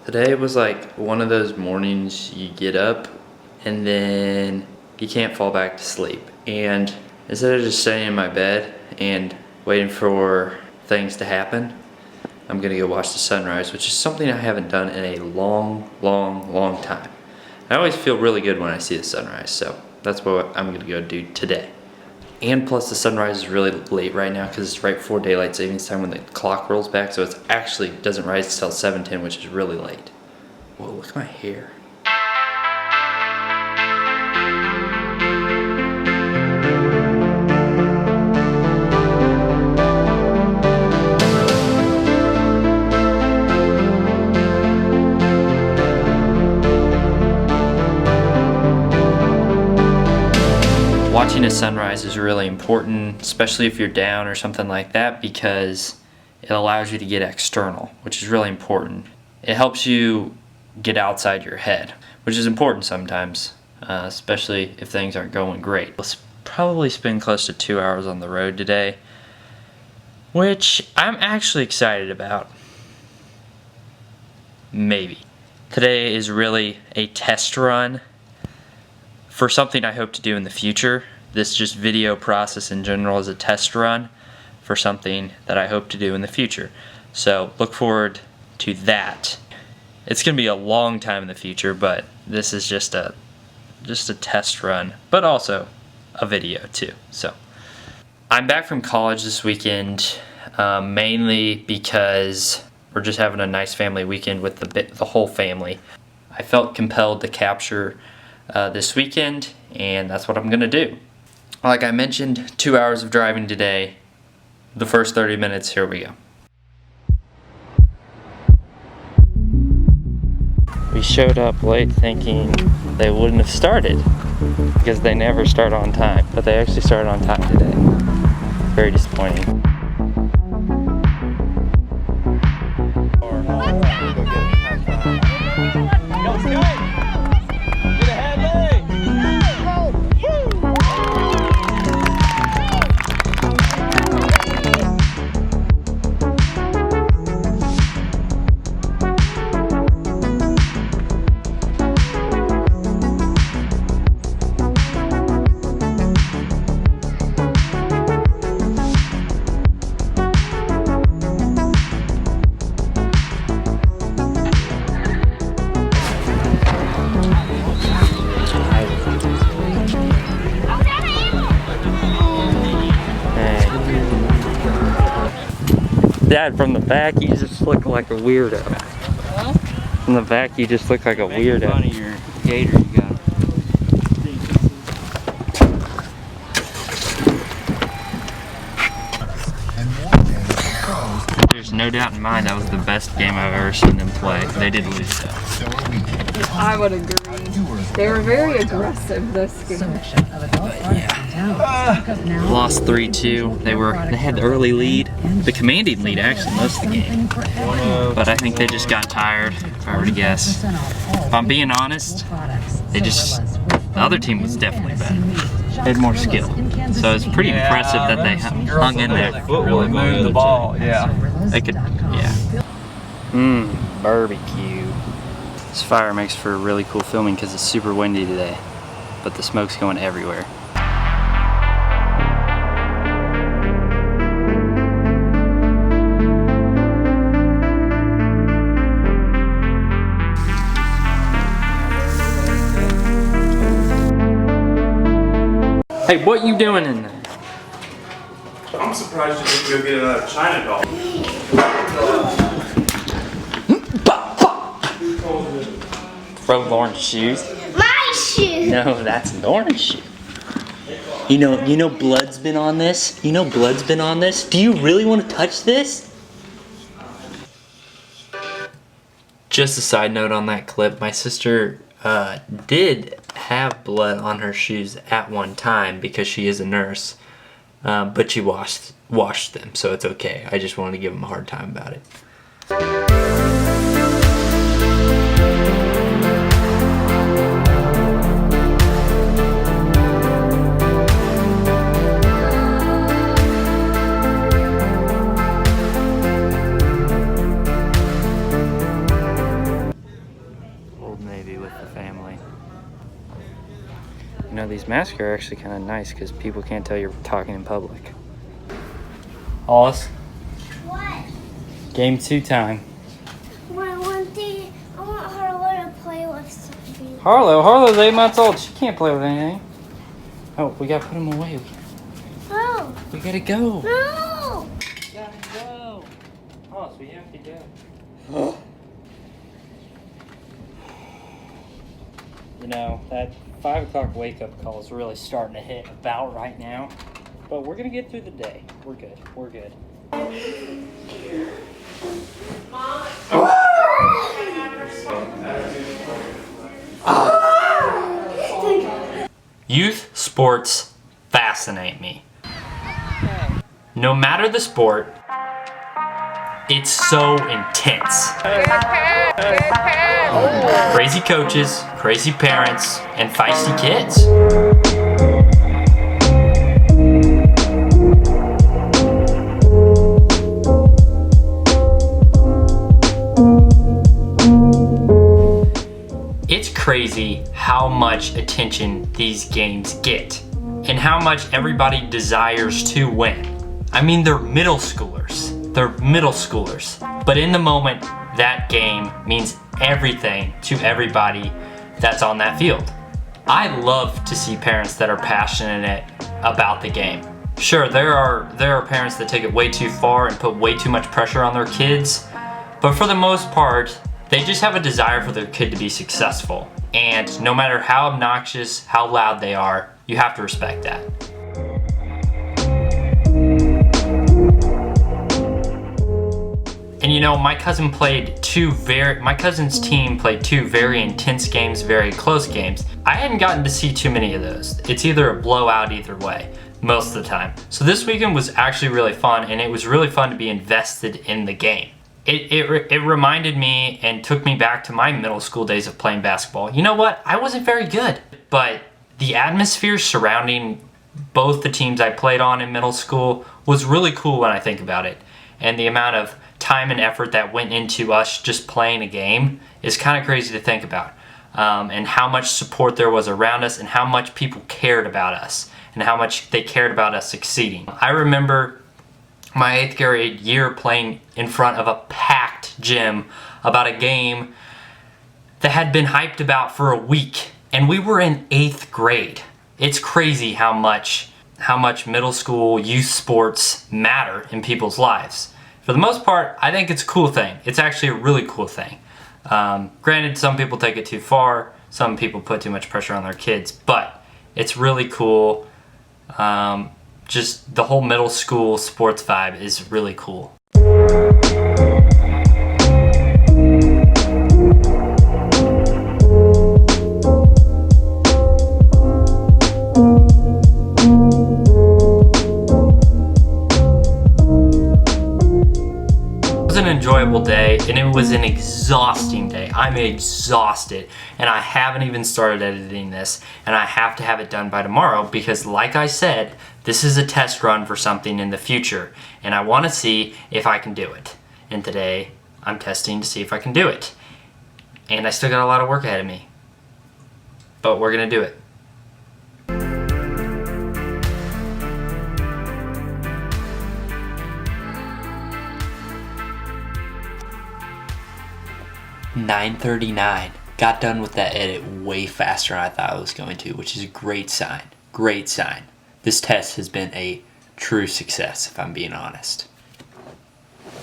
Today was like one of those mornings you get up and then you can't fall back to sleep. And instead of just staying in my bed and waiting for things to happen, I'm gonna go watch the sunrise, which is something I haven't done in a long time. I always feel really good when I see the sunrise, so that's what I'm gonna go do today. And plus the sunrise is really late right now because it's right before daylight savings time when the clock rolls back, so it actually doesn't rise until 7:10, which is really late. Whoa, look at my hair. Watching a sunrise is really important, especially if you're down or something like that, because it allows you to get external, which is really important. It helps you get outside your head, which is important sometimes, especially if things aren't going great. We'll probably spend close to 2 hours on the road today, which I'm actually excited about. Maybe. Today is really a test run for something I hope to do in the future. This just video process in general is a test run for something that I hope to do in the future. So look forward to that. It's gonna be a long time in the future, but this is just a test run, but also a video too. So I'm back from college this weekend, mainly because we're just having a nice family weekend with the whole family. I felt compelled to capture this weekend, and that's what I'm gonna do. Like I mentioned, 2 hours of driving today. The first 30 minutes, here we go. We showed up late thinking they wouldn't have started because they never start on time, but they actually started on time today. Very disappointing. Let's go! Get ahead, Lily! Dad, from the back, you just look like a weirdo. Huh? From the back, you just look like a weirdo. Fun of your gator you got. There's no doubt in mind that was the best game I've ever seen them play. They did lose though. I would agree. They were very aggressive this game. Lost 3-2. They had the early lead, the commanding lead actually most of the game. But I think they just got tired, if I were to guess. If I'm being honest, the other team was definitely better. They had more skill. So it's pretty impressive that they hung in there. Really moved the ball, yeah. They could, yeah. Barbecue. This fire makes for really cool filming because it's super windy today, but the smoke's going everywhere. Hey, what you doing in there? I'm surprised you didn't go get another China doll. Throw Lauren's shoes. My shoe! No, that's Lauren's shoe. You know blood's been on this? You know blood's been on this? Do you really want to touch this? Just a side note on that clip, my sister did have blood on her shoes at one time because she is a nurse, but she washed them, so it's okay. I just wanted to give them a hard time about it. You know, these masks are actually kind of nice because people can't tell you're talking in public. Hollis. What? Game 2 time. I want Harlow to play with something. Harlow's 8 months old. She can't play with anything. Oh, we gotta put him away. Oh, We gotta go. no! We gotta go. Hollis, we have to go. You know, that 5 o'clock wake up call is really starting to hit about right now. But we're gonna get through the day. We're good. We're good. Youth sports fascinate me. No matter the sport, it's so intense. Crazy coaches, crazy parents, and feisty kids. It's crazy how much attention these games get and how much everybody desires to win. I mean, they're middle schoolers. But in the moment, that game means everything to everybody that's on that field. I love to see parents that are passionate about the game. Sure, there are parents that take it way too far and put way too much pressure on their kids, but for the most part, they just have a desire for their kid to be successful. And no matter how obnoxious, how loud they are, you have to respect that. And you know, my cousin's team played 2 very intense games, very close games. I hadn't gotten to see too many of those. It's either a blowout either way, most of the time. So this weekend was actually really fun, and it was really fun to be invested in the game. It reminded me and took me back to my middle school days of playing basketball. You know what? I wasn't very good, but the atmosphere surrounding both the teams I played on in middle school was really cool when I think about it. And the amount of time and effort that went into us just playing a game is kind of crazy to think about. And how much support there was around us and how much people cared about us and how much they cared about us succeeding. I remember my 8th grade year playing in front of a packed gym about a game that had been hyped about for a week, and we were in 8th grade. It's crazy how much middle school youth sports matter in people's lives. For the most part, I think it's a cool thing. It's actually a really cool thing. Granted, some people take it too far, some people put too much pressure on their kids, but it's really cool. Just the whole middle school sports vibe is really cool. It was an enjoyable day, and it was an exhausting day. I'm exhausted, and I haven't even started editing this, and I have to have it done by tomorrow because, like I said, this is a test run for something in the future, and I want to see if I can do it. And today, I'm testing to see if I can do it. And I still got a lot of work ahead of me, but we're gonna do it. $9:39. Got done with that edit way faster than I thought I was going to, which is a great sign. Great sign. This test has been a true success, if I'm being honest.